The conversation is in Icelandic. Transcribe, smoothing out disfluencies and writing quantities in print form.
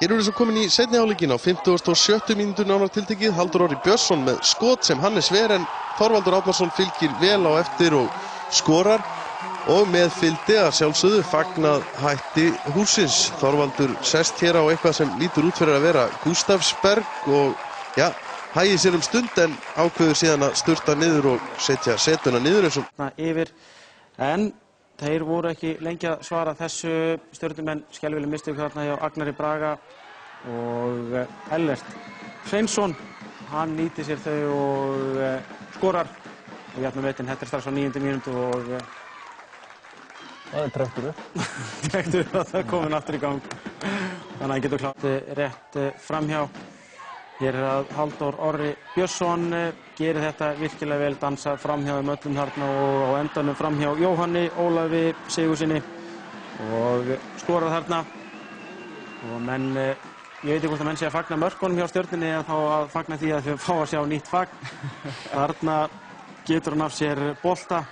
Hér eru svo komin í seinni hálfleikinn á 57. mínútu nánar tiltekið. Halldór Orri Björnsson með skot sem Hannes ver en Þorvaldur Árnason fylgir vel á eftir og skorar. Og með fylgdi að sjálfsögðu fagnað hætti hússins. Þorvaldur sest hér á eitthvað sem lítur út fyrir að vera Gústafsberg og ja, hægir sér stund en ákveður síðan að sturta niður og setja setuna niður eins og yfir. En þeir voru ekki lengi að svara þessu. Stjörnumenn skelfileg mistök þarna hjá Agnari Braga og Ellert Hreinsson, hann nýtir sér þau og skorar og jafnum veitin, þetta strax á 9. mínútu og það trektur upp. Trektur upp að það komin aftur í gang. Þannig að hann getur klárt rétt framhjá. Hér að Halldór Orri Björnsson gerir þetta virkilega vel, dansa framhjá öllum þarna og á endanum framhjá Jóhanni Ólafi Sigurðssyni og skorar þarna. Og menn, ég veit ekki hvort að menn sé að fagna mörkunum hjá Stjörnunni en þá að fagna því að þau fá að sjá nýtt fagn. Þarna getur hann af sér bolta.